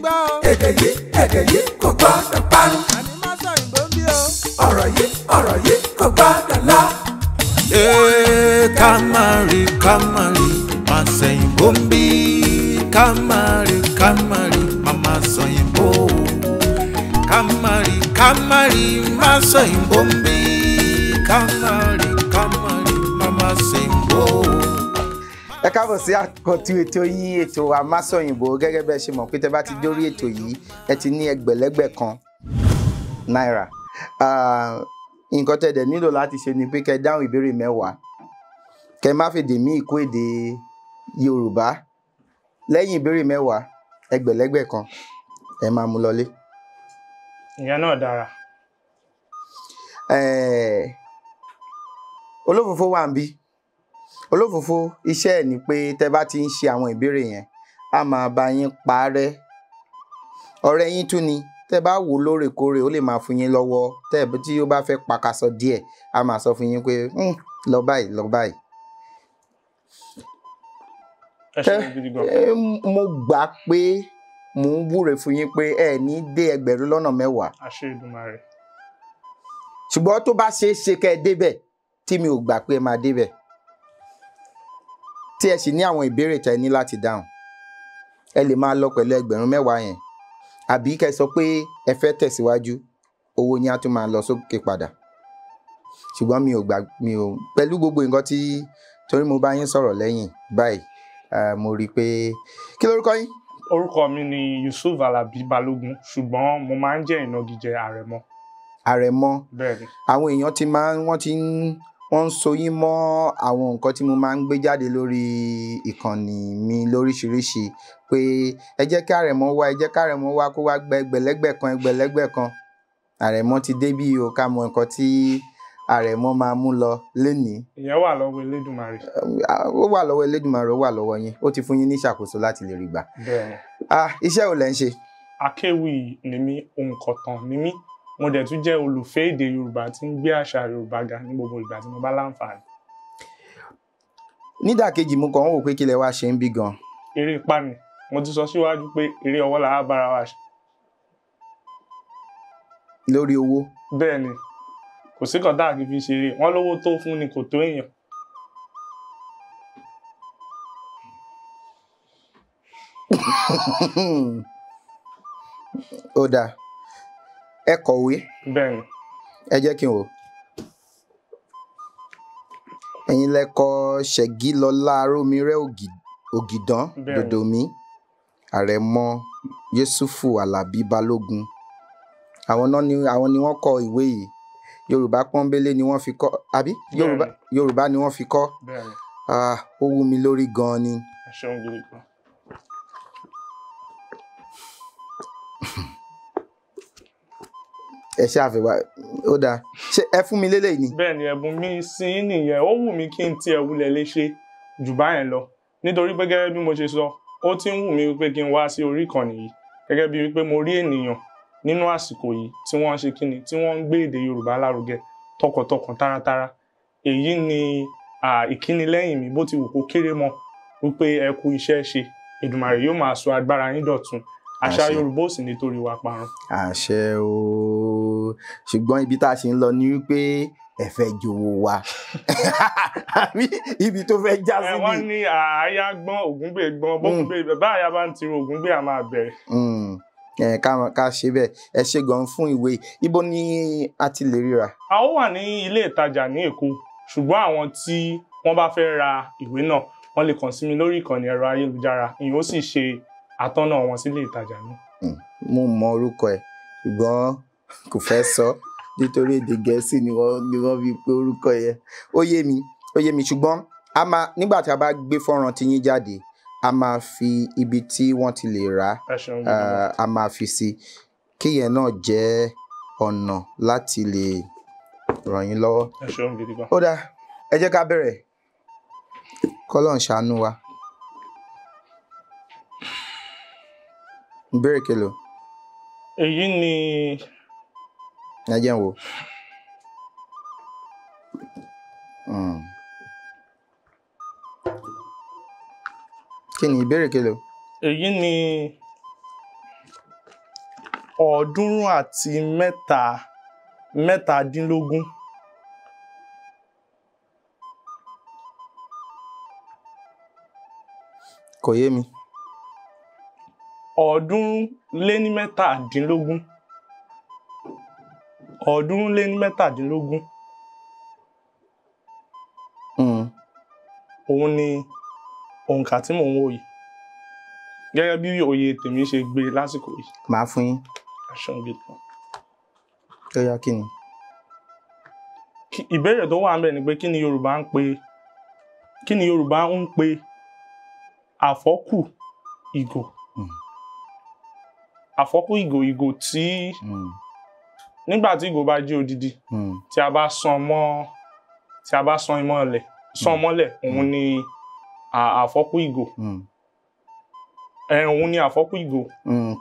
gbọ́ o. èdè yìí kò gbọ́dọ̀ parun. àní má sọ òyìnbó ń bí o. ọ̀rọ̀ yìí kò gbọ́dọ̀ lọ. Kamari, mama sayimbo mbi. Kamari, mama sayimbo. Kamari, mama sayimbo mbi. Kamari, mama sayimbo. Ẹ káàbọ̀ sí àkọ́tún ètò yín, ètò Àmásọ̀yìnbó. Gẹ́gẹ́ bẹ́ẹ̀ ṣe mọ̀ pé tẹ́ bá ti dórí ètò yìí ẹ ti ní ẹgbẹ̀lẹ́gbẹ̀ kan náírà. Nǹkan tẹ́ dẹ̀ nílò láti ṣe ni pé kẹ́ dáhùn ìbéèrè 10. Kẹ́ má fèdè míì kó èdè Yorùbá. Lẹ́yìn ìbéèrè 10 ẹgbẹ̀lẹ́gbẹ̀ kan ẹ máa mú lọlé. Ìyẹn náà dára. Olófòfó wà ń bí. Olófòfó iṣẹ́ ẹ̀ ni pé tẹ́ bá ti ń ṣe àwọn ìbéèrè yẹn a máa bá yín parẹ́. Ọ̀rẹ́ yín tún ni tẹ́ bá wò lóòrèkóòrè ó lè máa fún yín lọ́wọ́ tí ó bá fẹ́ pakasọ díẹ̀ a máa sọ fún yín pé lọ báyìí. Mo gbà pé mò ń wúre fún yín pé ẹ ní dé 10,000. Àṣẹ Èdùmàrè. Ṣùgbọ́n tó bá ṣeé ṣe kẹ́ ẹ débẹ̀ tí mi ò gbà pé ẹ máa débẹ̀, tí ẹ sì ní àwọn ìbéèrè tẹ́ ní láti dáhùn, ẹ lè máa lọ pẹ̀lú 10,000 yẹn, àbí kẹ́ sọ pé ẹ fẹ́ tẹ̀síwájú, owó yín á tún máa lọ sókè padà. Ṣùgbọ́n mi ò pẹ̀lú gbogbo nǹkan tí torí mo bá yín sọ̀rọ̀ lẹ́yìn báyìí, mo rí i pé kí lórúkọ yín? Orúkọ mi ni Yusuf Alabi Balogun, ṣùgbọ́n mo máa ń jẹ́ ìnagijẹ Àrẹ̀mọ. Àrẹ̀mọ. Bẹ́ẹ̀ni. Àwọn èèyàn wọ́n ń so yín mọ́ àwọn nǹkan tí mo máa ń gbé jáde lórí ìkànnì mi lóríṣiríṣi pé ẹ jẹ́ kí Àrẹ̀mọ wá kó wá gba ẹgbẹ̀lẹ́gbẹ̀ kan. Àrẹ̀mọ ti dé bí o, ká mọ nǹkan tí Àrẹ̀mọ máa mú lọ lénìí. Ìyẹn wà lọ́wọ́ Elédùmarè. Ó wà lọ́wọ́ Elédùmarè, ó wà lọ́wọ́ yín, ó ti fún yín ní ìṣàkóso láti lè rí gbà. Bẹ́ẹ̀ni. Iṣẹ́ wo lẹ ń ṣe? Akéwì ni mí, òǹkọ̀tàn ni mí. Mo dẹ̀ tún jẹ́ olùfẹ́ èdè Yorùbá tí ń gbé àṣà Yorùbá ga ní gbogbo ìgbà tí mo bá láǹfààní. Nídàkejì mo kàn ń wò pé kí lẹ wá ṣe ń bí gan. Eré ipá ni. Mo ti sọ síwájú pé eré ọwọ́ la á bára wa ṣe. Lórí owó? Bẹ́ẹ̀ni. Kò sí kan tá à kì í fi ṣeré. Wọ́n lówó tó fún ni kò tó èèyàn. Ó dáa. Ẹ kọ̀wé. Bẹ́ẹ̀ni. Ẹ jẹ́ kí n wò. Ẹ̀yin lẹ kọ Ṣẹ̀gilọ́lá Rómirẹ́ Ògìdán Dòdòmí Àrẹ̀mọ Yẹ́sùfù Àlàbí Balógun. Àwọn ni wọ́n kọ ìwé yìí. Yorùbá pọ́nbélé ni wọ́n fi kọ, àbí? Yorùbá ni wọ́n fi kọ. Bẹ́ẹ̀ni. Ó wú mi lórí gan ni. Ẹ ṣeun gidi gan. Ẹ ṣàfihàn ó dáa. Ṣé ẹ fún mi lélẹ̀ ni? Bẹ́ẹ̀ni, ẹ̀bùn mi sí nìyẹn. Ó wù mí kí n tiẹ̀ wulẹ̀ lè ṣe jù báyẹn lọ. Nítorí pé gẹ́gẹ́ bí mo ṣe sọ, ó ti ń wù mí wípé kí n wá sí orí ìkànnì yìí. Gẹ́gẹ́ bí wípé mo rí ènìyàn nínú àsìkò yìí tí wọ́n ń ṣe kíni, tí wọ́n ń gbé èdè Yorùbá lárugẹ tọkàntọkàn táratára. Èyí ni ìkíni lẹ́yìn mi bó ti wù kó kéré mọ́ wípé ẹ kú iṣẹ́ ṣe. Èdùmàrè yóò máa sọ agbára yín dọ̀tun. Àṣà Yorùbá ò sì nítorí wa parun. Àṣẹ o. Ṣùgbọ́n ibi tá a ṣe ń lọ ni wípé ẹ fẹ́ jowó wa. Àbí ibi tó fẹ́ já sí ni. Wọ́n ní àáyá gbọ́n ògúngbè gbọ́n bókúngbè bá àyà bá ń tiro ògúngbè a máa bẹ̀rẹ̀. Ká ṣe bẹ́ẹ̀. Ẹ ṣe gan fún ìwé. Ibo ni a ti lè ríra? A ó wà ní ilé ìtajà ní Èkó, ṣùgbọ́n àwọn tí wọ́n bá fẹ́ ra ìwé náà wọ́n lè kàn sí mi lórí ìkànnì ẹ̀rọ ayélujára. Ìyẹn ó sì ṣe àtọ́nà wọn sílé ìtajà náà. Mo mọ orúkọ ẹ̀ ṣùgbọ́n kò fẹ́ sọ nítorí èdè Gẹ̀ẹ́sì ni wọ́n fi pè orúkọ yẹn. Ó yé mi ṣùgbọ́n nígbà tí a bá gbé fọ́nrán tí yín jáde a máa fi ibi tí wọ́n ti lè rà a máa fi sí kí yẹn náà jẹ́ ọ̀nà láti lè ràn yín lọ́wọ́. Ẹ ṣeun gidi gan. Ó dáa, ẹ jẹ́ ká bẹ̀rẹ̀. K'Ọlọ́run ṣàánú wa. Ìbéèrè kelo? Èyí ni. Ẹ jẹ́ n wò. Kí ni ìbéèrè kelo? Èyí ni ọ̀ọ́dúnrún àti mẹ́tàdínlógún. Kò yé mi. ọ̀ọ́dúnrún lé ní mẹ́tàdínlógún. ọ̀ọ́dúnrún lé ní mẹ́tàdínlógún. Òun ni òǹkà tí mò ń wò yìí gẹ́gẹ́ bí òye tèmi ṣe gbé lásìkò yìí. Màá fún yín. Aṣọ gidi kan. Ó yá, kí ni? Ìbéèrè tó wà ń bẹ̀ ni pé kí ni Yorùbá ń pe àfọ́kù ìgò. Àfọ́kù ìgò tí nígbà tí ìgò bá jẹ́ odidi tí a bá sán mọ́lẹ̀ òun ni àfọ́kù ìgò. Òun ni àfọ́kù ìgò.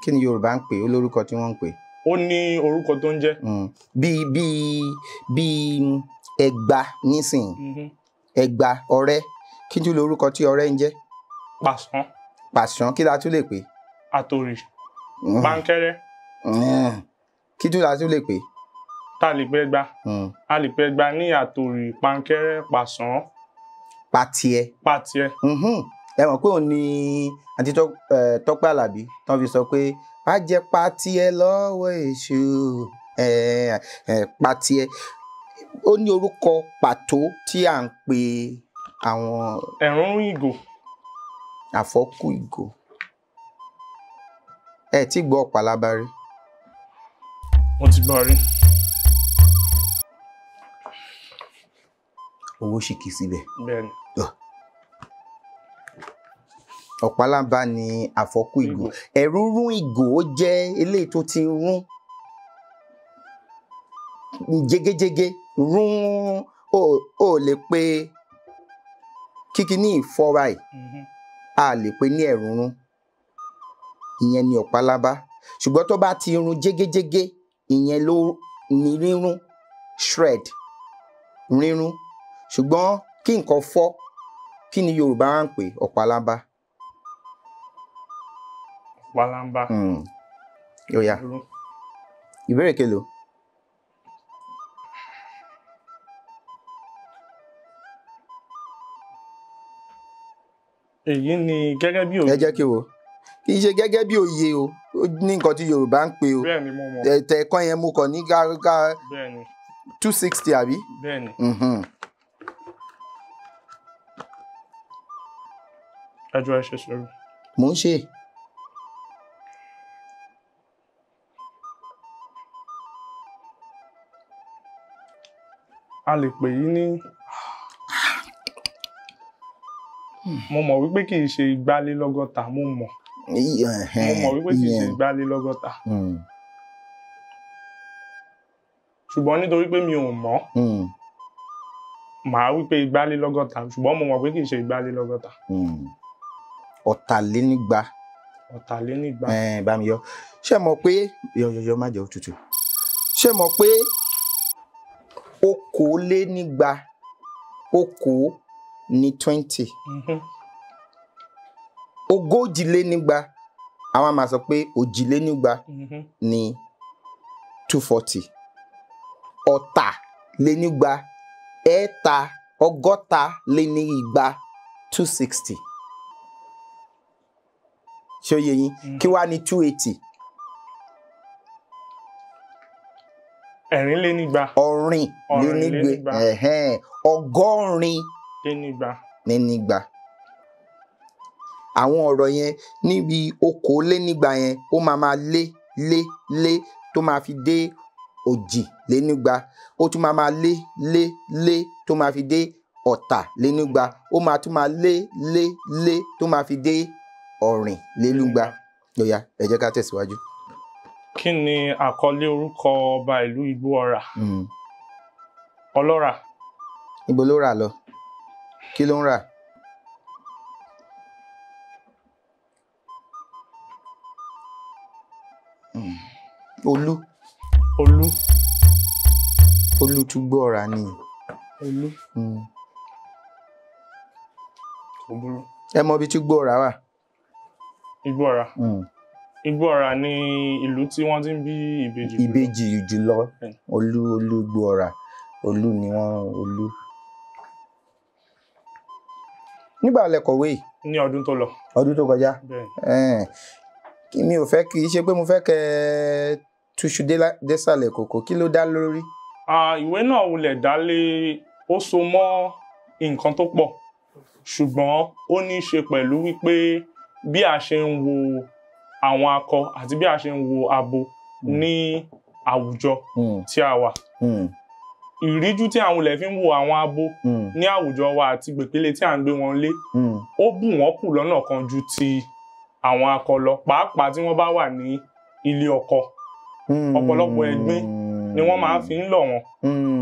Kí ni Yorùbá ń pè? Ó lórúkọ tí wọ́n ń pè. Ó ní orúkọ tó ń jẹ́. Bí ẹgba nísìnyí. Ẹgba ọrẹ. Kí ni lórúkọ tí ọrẹ ń jẹ́? Pàṣán. Pàṣán, kí la tún lè pè? Àtòrì. Pánkẹ́rẹ́. Kí tún la tún lè pè? Tá a lè pè ẹgba. A lè pè ẹgba ní àtòrì, pánkẹ́rẹ́, pàṣán. Patiẹ. Ẹ mọ̀ pé òun ni àti Tọ́pẹ́ Àlàbí tán fi sọ pé má jẹ́ patiẹ lọ́wọ́ èṣù. Patiẹ ó ní orúkọ pàtó tí à ń pè àwọn. Ẹ̀rúnrún ìgò. Àfọ́kù ìgò. Ẹ tí gbọ́ Ọ̀pálábá rí? Mo ti gbọ́ rí. Owó ṣìkì síbẹ̀. Bẹ́ẹ̀ni. Ọ̀pálábá ni àfọ́kù ìgò. Ẹ̀rúnrún ìgò ó jẹ́ eléyìí tó ti rún jégéjégé. Rún ó lè pe kíkiní ìfọ́ra ẹ̀. A lè pe ní ẹ̀rúnrún. Ìyẹn ni Ọ̀pálábá. Ṣùgbọ́n tó bá ti rún jégéjégé, ìyẹn ló ní rírún, shred, rírún. Ṣùgbọ́n kí nǹkan fọ́, kí ni Yorùbá ń pè? Ọ̀pálábá. Ọ̀pálábá. Ó yá. Ìbéèrè kelo? Èyí ni gẹ́gẹ́ bí òye. Ẹ jẹ́ kí o. Kì í ṣe gẹ́gẹ́ bí òye o. Ó ní nǹkan tí Yorùbá ń pè o. Bẹ́ẹ̀ni mo mọ̀. Ẹ̀kọ́ yẹn mo kàn ní ká. Bẹ́ẹ̀ni. 260 àbí? Bẹ́ẹ̀ni. Ẹjọ́ ẹ ṣe sọ̀rọ̀. Mò ń ṣe. A lè pè yí ní. Mo mọ̀ wípé kì í ṣe igbálélọ́gọ́ta, mo mọ̀ wípé kì í ṣe igbálélọ́gọ́ta. Ṣùgbọ́n nítorí pé mi ò mọ̀, màá wípé igbálélọ́gọ́ta, ṣùgbọ́n mo mọ̀ pé kì í ṣe igbálélọ́gọ́ta. Ọ̀tàlénígba. Ọ̀tàlénígba. Bá mi yọ. Ṣé mọ̀ pé yọ má jẹ́ òtútù. Ṣé mọ̀ pé okòólénígba, okòó ní 20. Ogójìlénígba, àwọn máa sọ pé òjìlénígba ní 240. Ọ̀tàlénígba, ọgọ́talénígba 260. Ṣé ó yé yín? Kí wá ní 280? Ẹ̀rínlénígba. Ọ̀rìnlénígba. Ọgọ́rinlénígba. Àwọn ọ̀rọ̀ yẹn níbi okòólénígba yẹn ó máa lé tó máa fi dé òjìlénígba. Ó tún máa lé tó máa fi dé ọ̀tàlénígba. Ó máa tún máa lé tó máa fi dé ọ̀rìnlénígba. Ó yá, ẹ jẹ́ ká tẹ̀síwájú. Kí ni àkọlé orúkọ ọba ìlú Igbó-ọrà? Ọlọ́rà. Ibo ló rà lọ? Kí ló ń rà? Olú. Olú Túgbó-ọrà ni. Olú. Kò burú. Ẹ mọ ibi Túgbó-ọrà wà? Igbó-ọrà. Igbóọrà ni ìlú tí wọ́n ti ń bí ìbejì. Ìbejì jùlọ. Olú Igbóọrà. Olú ni wọ́n Olú. Nígbà lẹ kọ̀wé yìí? Ní ọdún tó lọ. Ọdún tó kọjá? Bẹ́ẹ̀. Mi ò fẹ́ kì í ṣe pé mo fẹ́ kẹ́ túṣu désàlẹ̀ kòkó, kí ló dá lórí? Ìwé náà wulẹ̀ dá lé, ó so mọ́ nǹkan tó pọ̀, ṣùgbọ́n ó ní í ṣe pẹ̀lú wípé bí a ṣe ń wo àwọn akọ àti bí a ṣe ń wo abo ní àwùjọ tí a wà. Ìríjú tí àwọn olè fi ń wo àwọn abo ní àwùjọ wa àti gbèpele tí à ń gbé wọn lé, ó bù wọ́n kù lọ́nà kan ju ti àwọn akọ lọ, pàápàá tí wọ́n bá wà ní ilé ọkọ. Ọ̀pọ̀lọpọ̀ ẹ̀gbin ni wọ́n máa ń fi ń lọ̀ wọ́n,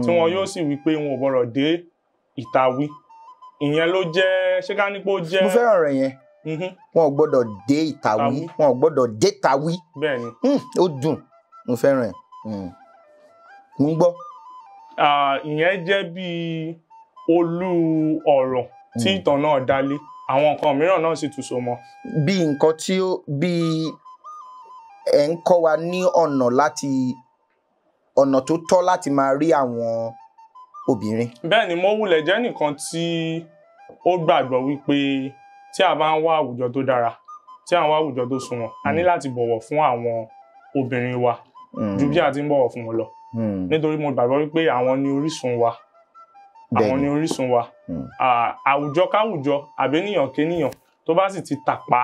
tí wọ́n yóò sì wí pé wọn ò gbọdọ̀ dé ìta wí. Ìyẹn ló jẹ́, ṣé ká ní pé ó jẹ́. Mo fẹ́ràn rẹ̀ yẹn. Wọn ò gbọdọ̀ dé ìta wí, wọn ò gbọdọ̀ dé ìta wí. Bẹ́ẹ̀ni. Ó dùn, mo fẹ́ràn ẹ̀. Mo ń gbọ́. Ìyẹn jẹ́ bí olú ọ̀rọ̀ tí ìtàn náà dá lé. Àwọn nǹkan mìíràn náà sì tún so mọ́. Bí nǹkan tí ó bí ẹ̀ ń kọ́ wa ní ọ̀nà tó tọ́ láti máa rí àwọn obìnrin. Bẹ́ẹ̀ni, mo wulẹ̀ jẹ́ nìkan tí ó gbàgbọ́ wípé tí a bá ń wá àwùjọ tó dára, tí a ń wá àwùjọ tó sunwọ̀n, a ní láti bọ̀wọ̀ fún àwọn obìnrin wa ju bí a ti ń bọ̀wọ̀ fún wọn lọ. Nítorí mo gbàgbọ́ wípé àwọn ni orísun wa. Àwọn ni orísun wa. Àwùjọ káwùjọ àbẹ́níyàn kéníyàn tó bá sì ti tàpá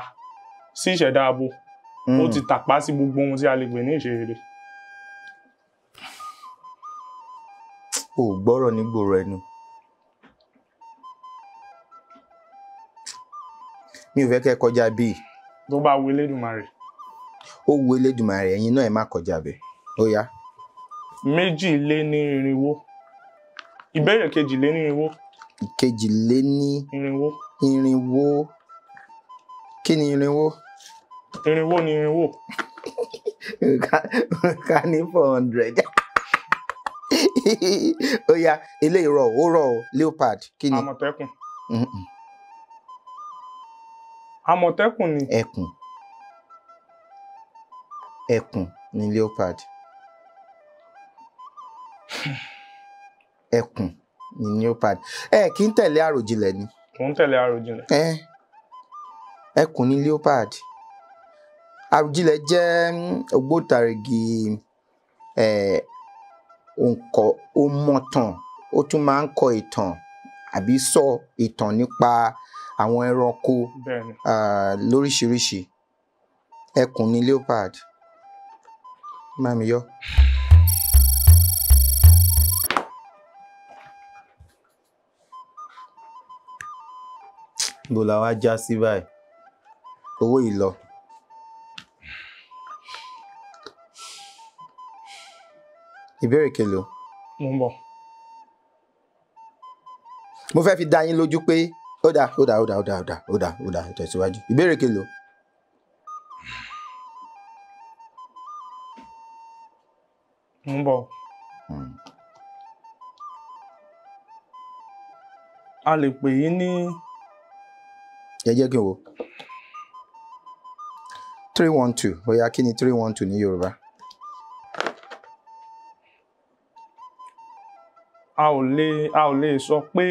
sí ìṣẹ̀dá abo, ó ti tàpá sí gbogbo ohun tí a lè pè ní ìṣerere. O gbọ́rọ̀ nígboro ẹnu. Mi ò fẹ́ kẹ́ kọjá bíi. Tó bá wu Elédùmarè. Ó wu Elédùmarè, ẹ̀yin náà ẹ má kọjá bẹ̀. Ó yá. 2 Ìbéèrè 2 Irinwó. Kí ni irinwó? Irinwó ni irinwó. Ká ní 400. Ó yá, eléyìí rọ̀ o, leopard. Kí ni? Àmọ̀tẹ́kùn. Àmọ̀tẹ́kùn ni. Ẹkùn ni leopard. Ẹkùn ni leopard. Kí n tẹ̀lé àròjinlẹ̀ ni. Mo ń tẹ̀lé àròjinlẹ̀. Ẹkùn ni leopard. Àròjinlẹ̀ jẹ́ ògbóǹtarìgì ó mọ̀tàn, ó tún máa ń kọ ìtàn àbí sọ ìtàn nípa àwọn ẹranko lóríṣiríṣi. Ẹkùn ni leopard. Má mi yọ. Bó la wá já sí báyìí? Owó yìí lọ. Ìbéèrè kelo? Mo ń bọ̀. Mo fẹ́ fi dá yín lójú pé ó dá tẹ̀síwájú. Ìbéèrè kelo? Mo ń bọ̀. A lè pè yín ní. Jẹ́ kí n wo. 312. Bóyá kí ni 312 ní Yorùbá? A ò lè sọ pé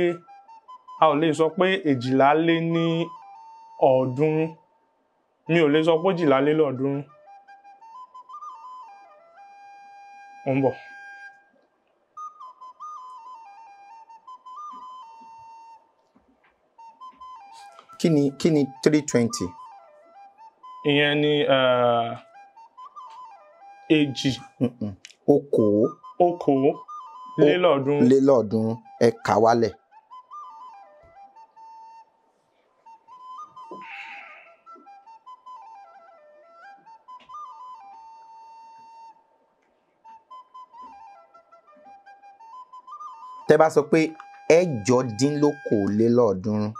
2,200. Mi ò lè sọ pé 2,200. Mo ń bọ̀. Kí ni 320? Ìyẹn ni èjì. Okòólélọ́ọ̀ọ́dúnrún. Ẹ kà wálẹ̀. Tẹ́ bá sọ pé 8-dín-ní-okòólélọ́ọ̀ọ́dúnrún.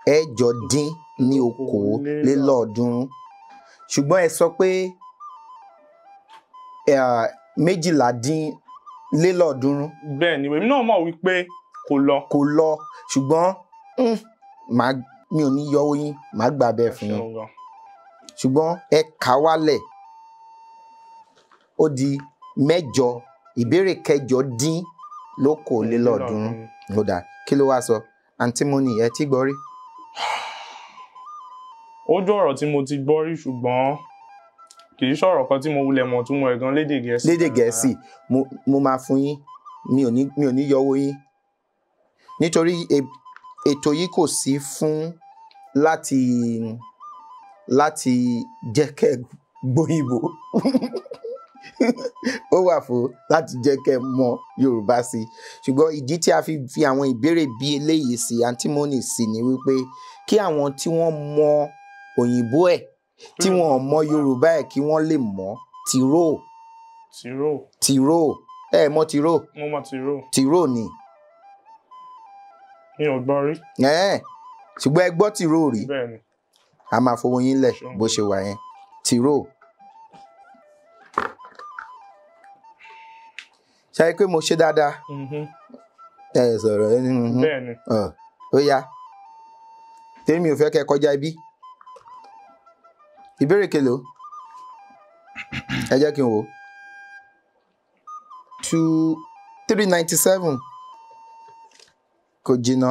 8-dín-ní-okòólélọ́ọ̀ọ́dúnrún. Ṣùgbọ́n ẹ sọ pé 12-dín-lélọ́ọ̀ọ́dúnrún. Bẹ́ẹ̀ ni, èmi náà mọ̀ wípé kò lọ. Ṣùgbọ́n mi ò ní yọ oyin, màá gbà bẹ́ẹ̀ fún yín. ṣùgbọ́n ẹ kà wálẹ̀ ó di mẹ́jọ ìbéèrè kẹjọ dín lókòólélọ́ọ̀ọ́dúnrún ó dà kí ló wá sọ antimony ẹ ti gbọ́ rí. ó jọ ọ̀rọ̀ tí mo ti gbọ́ rí ṣùgbọ́n kì í ṣọ̀rọ̀ kan tí mo wulẹ̀ mọ̀ túmọ̀ ẹ̀ gan lédè Gẹ̀ẹ́sì. lédè Gẹ̀ẹ́sì mo máa fún yín mi ò ní yọwọ́ yín nítorí ètò yìí kò sí fún láti jẹ́ kẹ́ gbóyìnbó ó wà fún láti jẹ́ kẹ́ mọ̀ Yorùbá sí ṣùgbọ́n ìdí tí a fi àwọn ìbéèrè bí eléyìí sí antimony sí ni wípé kí àwọn tí wọ́n mọ òyìnbó ẹ̀ tí wọ́n mọ Yorùbá ẹ̀ kí wọ́n lè mọ̀ tìró ẹ mọ̀ tìró. mo mọ̀ tìró ni. mi ò gbọ́ rí. ṣùgbọ́n ẹ gbọ́ tìró rí. bẹ́ẹ̀ni. a máa fowó yín lẹ̀ bó ṣe wà yẹn tìró. ṣáà pé mo ṣe dáadáa. ẹ sọ̀rọ̀ ẹ ní. bẹ́ẹ̀ni. ó yá tèmi ò fẹ́ kẹ́ kọjá ibi. ìbéèrè kelo ẹ jẹ́ kí n wò 397 kò jìnnà.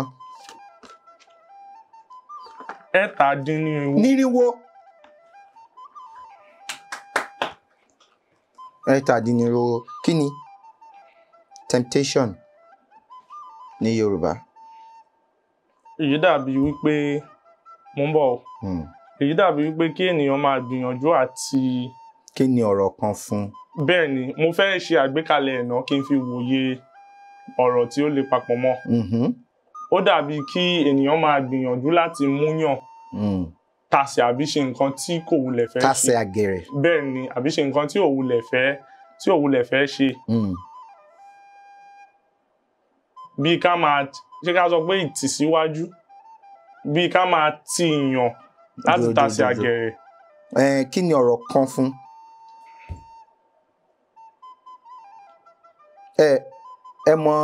ẹ̀tàdínnírinwó. ẹ̀tàdínnírinwó kí ni temptation ní Yorùbá. èyí dàbí wípé mo ń bọ̀ èyí dàbí wípé kí ènìyàn máa gbìyànjú àti. kí ni ọ̀rọ̀ kan fún. bẹ́ẹ̀ ni mo fẹ́ ṣe àgbékalẹ̀ ẹ̀nà kí n fi wòye ọ̀rọ̀ tí ó lè papọ̀ mọ́. ó dàbí kí ènìyàn máa gbìyànjú láti múyàn tasẹ̀ àbí ṣe nǹkan tí kò wulẹ̀ fẹ́ ṣe. tasẹ̀ àgẹ̀rẹ̀. bẹ́ẹ̀ ni àbí ṣe nǹkan tí ò wulẹ̀ fẹ́ ṣe. bí ká máa ṣé ká sọ pé ìtìsíwájú bí ká máa ti yàn láti tasẹ̀ àgẹ̀rẹ̀. kí ni ọ̀rọ̀ kan fún. ẹ mọ̀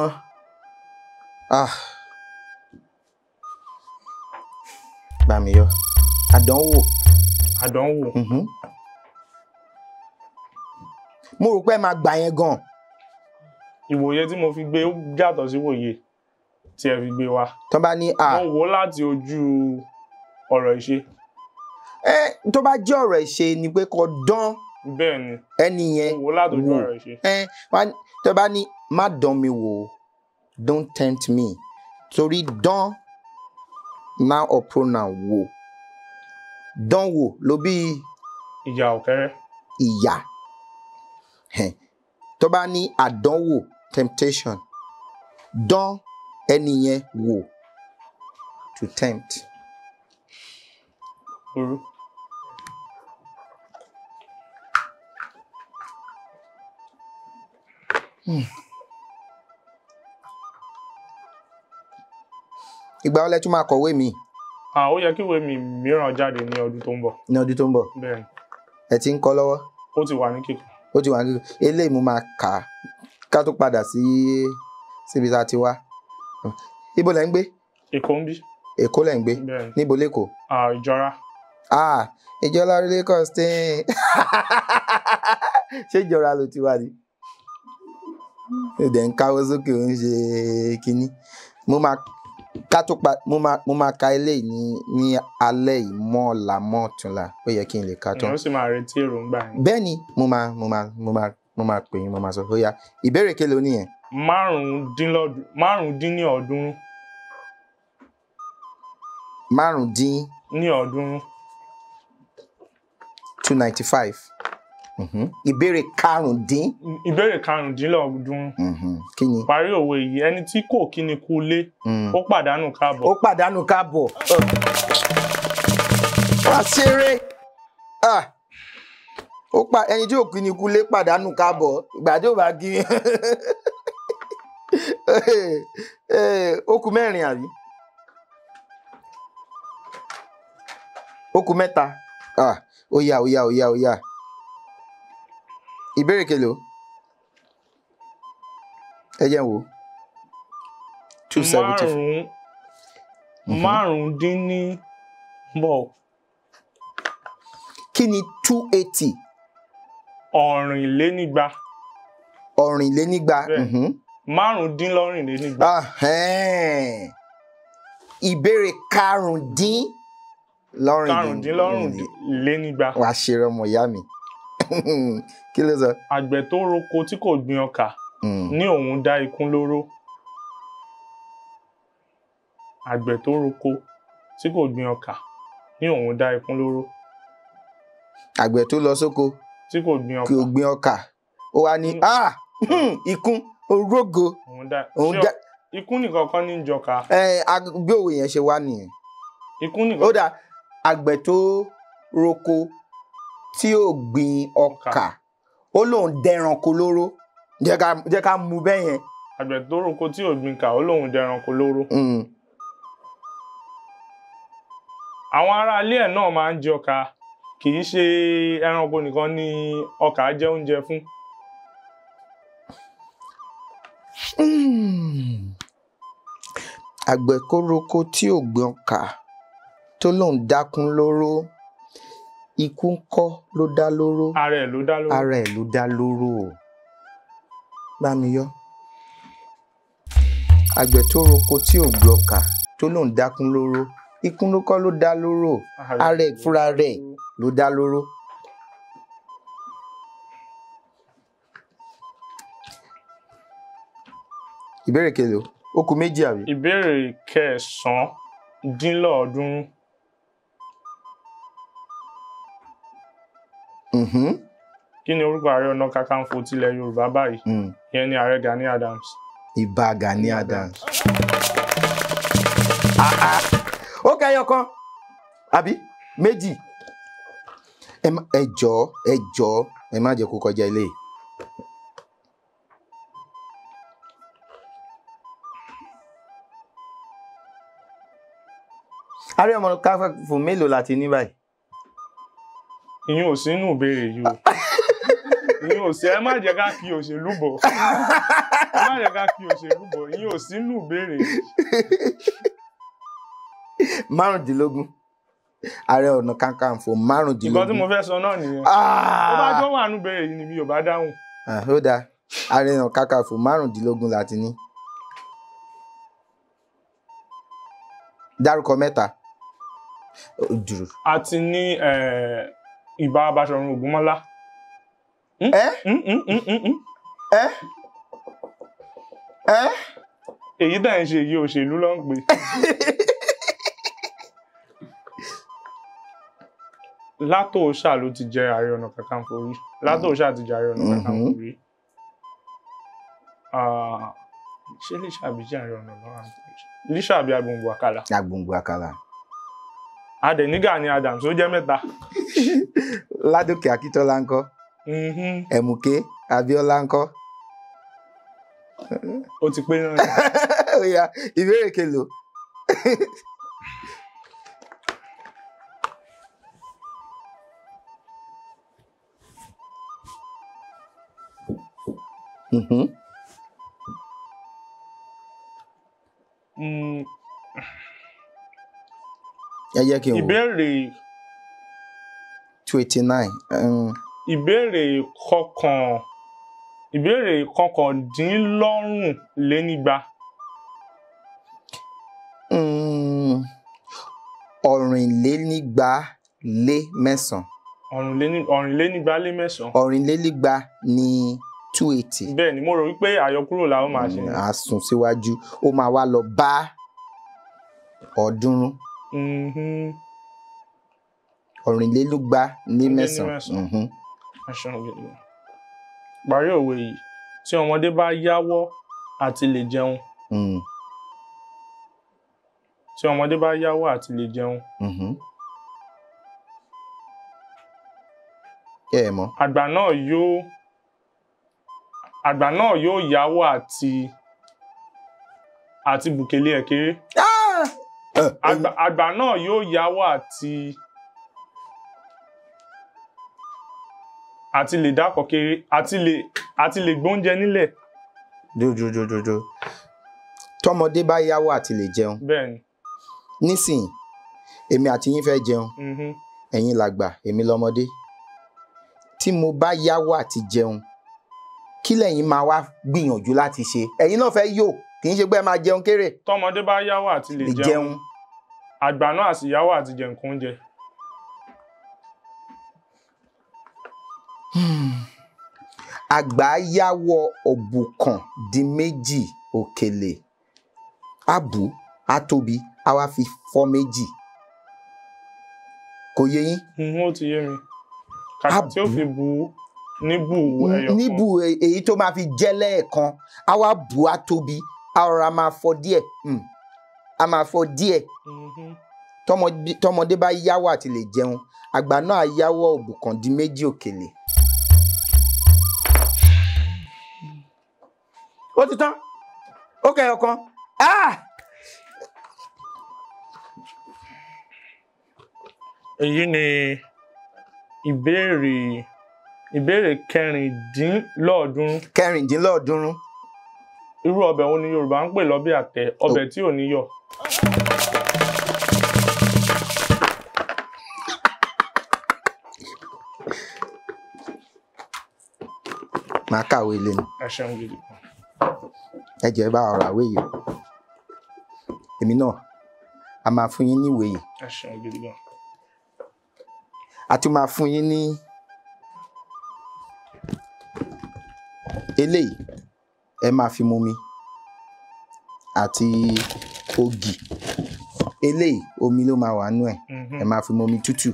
bàmíyọ àdánwò. mo rò pé ẹ máa gbà yẹn gan. ìwòye tí mo fi gbé ó yàtọ̀ sí ìwòye tí ẹ fi gbé wa. tó bá ní mo wò láti ojú ọ̀rọ̀ ìṣe. tó bá jẹ́ ọ̀rọ̀ ìṣe ni pé kò dán. bẹ́ẹ̀ ni ẹni yẹn mo wò láti ojú ọ̀rọ̀ ìṣe. tó bá ní má dán mi wò don't tempt me torí dán noun or pronoun wò dán wò ló bí. ìyà ọ̀kẹ́rẹ́. ìyà tó bá ní àdánwò temptation dán ẹni yẹn wò to tempt. ìgbà wo lẹ tún máa kọ̀wé mi. ó yẹ kí ìwé mi mìíràn jáde ní ọdún tó ń bọ̀. ní ọdún tó ń bọ̀. bẹ́ẹ̀ni. ẹ ti ń kọ lọ́wọ́. ó ti wà ní kíkọ. ó ti wà ní kíkọ eléyìí mo máa kà á ká tó padà síbi tá a ti wá. ibo lẹ ń gbé. Èkó ń bí. Èkó lẹ ń gbé. bẹ́ẹ̀ni. níbo lẹ́kọ̀ọ́. Ìjọra. Ìjọra Lagos stain. ṣé Ìjọra ló ti wá ni. ẹ̀dẹ̀ ń káwọ́ sókè ó ń ṣe kínní. mo máa ka eléyìí ní alẹ́ yìí mọ́ ọ̀la mọ́ ọ̀túnla ó yẹ kí n lè ka tán. èèyàn sì máa retí èròǹgbà yẹn. bẹ́ẹ̀ ni mo máa pè yín mo máa sọ ó yá ìbéèrè kélòó nìyẹn. márùndínlọ́ọ̀ọ́dúnrún. márùndínlọ́ọ̀ọ́dúnrún. 295. ìbéèrè karùndínlọ́ọ̀ọ́dúnrún. kí ni. parí òwe yìí ẹni tí kò kíni kú lé ó pàdánù káàbọ̀. ó pàdánù káàbọ̀. àṣeré ẹni tí ò kíni kú lé pàdánù káàbọ̀ ìgbà tí ò bá kí ó kù mẹ́rin àbí ó kù mẹ́ta ó yá. ìbéèrè kélòó ẹ jẹ́ wò 270. márùndínní bọ̀. kí kí ni 280? ọ̀rìnlénígba. ọ̀rìnlénígba. márùndínlọ́rìnlénígba. ìbéèrè karùndínlọ́rìnlénígba. wàá ṣeré ọmọ ìyá mi. kí ló sọ. àgbẹ̀ tó roko tí kò gbin ọkà ní òun dá ikún lóró. àgbẹ̀ tó roko tí kò gbin ọkà ní òun dá ikún lóró. àgbẹ̀ tó lọ sóko tí kò gbin ọkà. kò gbin ọkà ó wá ní ikún orógo. ikún nìkan kọ́ ní jọka. bí òwe yẹn ṣe wá nìyẹn. ikún nìkan. ó dà àgbẹ̀ tó roko tí ò gbin ọkà ó lóun dẹranko lóró jẹ́ ká mú bẹ́ẹ̀ yẹn. àgbẹ̀ tó roko tí ò gbin ọkà ó lóun dẹranko lóró. àwọn aráalé ẹ̀ náà máa ń jẹ ọkà, kì í ṣe ẹranko nìkan ni ọkà jẹ́ oúnjẹ fún. àgbẹ̀ kó roko tí ò gbin ọkà tó lóun dákún lóró, ikú ńkọ́ ló dá lóró. ara ẹ̀ ló dá lóró. ara ẹ̀ ló dá lóró. bá mi yọ. àgbẹ̀ tó roko tí ò gbin ọkà tó lóun dákún lóró, ikú ló kọ́ ló dá lóró. ara ẹ̀ fúnra rẹ̀ ló dá lóró. ìbéèrè kelo ó kù méjì àbí. ìbéèrè kẹsàn-án-dín-lọ́ọ̀ọ́dúnrún. kí ni orúkọ ààrẹ ọ̀nà kakanfò tilẹ̀ yorùbá báyìí? ìyẹn ni ààrẹ Gani Adams. ìbà Gani Adams. ó kẹyọ kan àbí méjì. ẹ jọ̀ọ́ ẹ má jẹ́ kó kọjá ilé. ààrẹ ọ̀nà kakanfò mélòó láti ní báyìí? ìyẹn ò sínú ìbéèrè yìí o. ìyẹn ò sí, ẹ má jẹ́ ká fi òṣèlú bọ̀. ẹ má jẹ́ ká fi òṣèlú bọ̀, ìyẹn ò sínú ìbéèrè yìí. 15 ààrẹ ọ̀nà kakanfò 15. nǹkan tí mo fẹ́ sọ náà nìyẹn. ó bá jọ wà nínú ìbéèrè yìí ni mi ò bá dáhùn. ó dáa ààrẹ ọ̀nà kakanfò 15 láti ní. dárúkọ mẹ́ta. a ti ní Ìbà Baṣọ̀run Ògúnmọ́lá. èyí tẹ̀ ń ṣe yìí òṣèlú ló ń pè. Látòóṣà ló ti jẹ ààrẹ ọ̀nà kakanfò rí. Látòóṣà ti jẹ ààrẹ ọ̀nà kakanfò rí. ṣé Lísàbí jẹ ààrẹ ọ̀nà lọ́wọ́? Lísàbí Agbòǹgbò Àkàlà. Agbòǹgbò Àkàlà. adẹ̀ ní Gani Adams ó jẹ́ 3. Ládòkè Akíntọ́lá ńkọ́? Ẹ̀mùké Abíọ́lá ńkọ́? ó ti pé náà. ó yá ìbéèrè kelo. ẹ jẹ́ kí n wò. ìbéèrè 289. ìbéèrè kọkàndínlọ́rùnlénígba. ọ̀rìnlénígba lé mẹ́sàn-án. ọ̀rìnlénígba lé mẹ́sàn-án. ọ̀rìnlénígba ní 280. bẹ́ẹ̀ ni mo rò wípé àyọkúrò la ó máa ṣe. a sún síwájú ó máa wá lọ bá ọ̀ọ́dúnrún. ọ̀rìnlélúgba ní mẹ́sàn-án. parí òwe yìí: tí ọmọdé bá yáwọ́ àti lè jẹun. tí ọmọdé bá yáwọ́ àti lè jẹun. àgbà náà yóò yáwọ́ àti bùkélé ẹ̀ kéré. àgbà náà yóò yáwọ́ àti lè dákọ̀ kéré àti lè gbóúnjẹ nílẹ̀. jojojojo tọmọdé bá yáwọ́ àti lè jẹun. bẹ́ẹ̀ni. nísìnyí èmi àti yín fẹ́ jẹun. ẹ̀yin làgbà èmi lọ́mọdé tí mo bá yáwó àti jẹun kí lẹ̀yin máa wá gbìyànjú láti ṣe ẹ̀yin náà fẹ́ yó kì í ṣe pé ẹ máa jẹun kéré. tọmọdé bá yáwó àti lè jẹun àgbà náà àti yáwó àti jẹ nǹkan oúnjẹ. àgbà yáwó òbúkàn di méjì òkèlè àbù àtóbi a wá fi fọ́ méjì kò yé yín. ó ti yé mi kàkà tí ó fi bu níbù ẹyọ kan níbù èyí tó máa fi jẹ́ lẹ́ẹ̀kan a wá bù àtóbi a rọra máa fọ́ díẹ̀ a máa fọ́ díẹ̀ tọmọdé bá yáwó àti lè jẹun àgbà náà yáwó òbúkàn di méjì òkèlè. ó ti tán ó kẹyọ kan. èyí ni ìbéèrè kẹrìndínlọ́ọ̀ọ́dúnrún. irú ọbẹ̀ wo ni Yorùbá ń pè lọ́bẹ̀ àtẹ ọbẹ̀ tí ò ní yọ̀. máa kàwé ilé ni. ẹ ṣeun gidi. ẹ jẹ́ bá ọ̀rọ̀ àwé yìí èmi náà a máa fún yín ní ìwé yìí. ẹ ṣeun gidi gan. a tún máa fún yín ní eléyìí ẹ máa fi mumi àti ògì eléyìí omi ló máa wà nú ẹ ẹ máa fi mumi tútù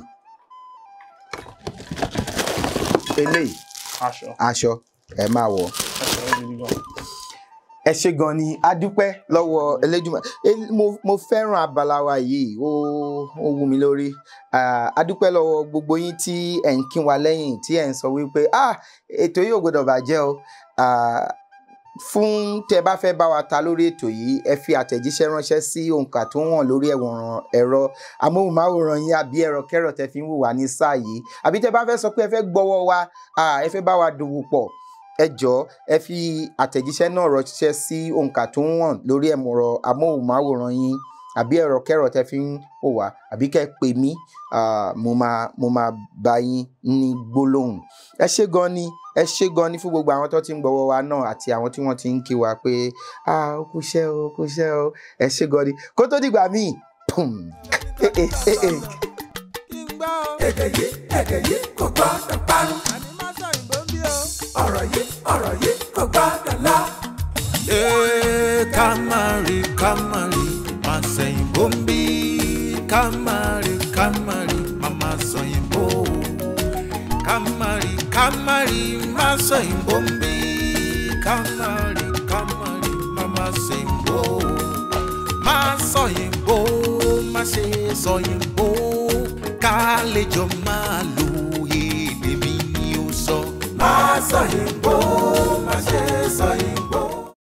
eléyìí aṣọ ẹ máa wọ̀. ẹ ṣé gan ni a dúpẹ́ lọ́wọ́ Elédùmarè mo fẹ́ràn abala wa yìí ó wú mi lórí a dúpẹ́ lọ́wọ́ gbogbo yín tí ẹ̀ ń kí wa lẹ́yìn tí ẹ̀ ń sọ wípé ètò yìí ò gbọdọ̀ bàjẹ́ o fún tẹ́ bá fẹ́ bá wa ta lórí ètò yìí ẹ fi àtẹ̀jíṣẹ́ ránṣẹ́ sí òǹkà tó hàn lórí ẹ̀rọ amóhùnmáwòrán yín àbí ẹ̀rọ kẹ́rọ̀ tẹ́ fi ń wò wá ní sáà yìí àbí tẹ́ bá fẹ́ sọ pé ẹ fẹ́ gbọ́wọ́ wa ẹ fẹ́ bá wa dòwò pọ̀ ẹ jọ̀ọ́ ẹ fi àtẹ̀jíṣẹ́ náà ránṣẹ́ sí òǹkà tó hàn lórí ẹ̀rọ amóhùnmáwòrán yín àbí ẹ̀rọ kẹ́rọ̀ tẹ́ fi ń wò wá àbí kẹ́ pè mí mo máa bá yín ní gbólóhùn. ẹ ṣé gan ni fún gbogbo àwọn tó ti ń gbọ́wọ́ wa náà àti àwọn tí wọ́n ti ń kí wa pé ó kúṣẹ́ o ẹ ṣé gan ni kó tó dìgbà míì. èdè yìí kò gbọdọ̀ parun ọ̀rọ̀ yìí kò gbọdọ̀ lọ. Kamari máa sẹ́yìn bóńbí kamari mama sẹ́yìn bó kamari máa sẹ́yìn bóńbí kamari mama sẹ́yìn bó máa sẹ́yìn bó má ṣe sẹ́yìn bó kálejò máa lo èdè mi ni ó sọ. máa sẹ́yìn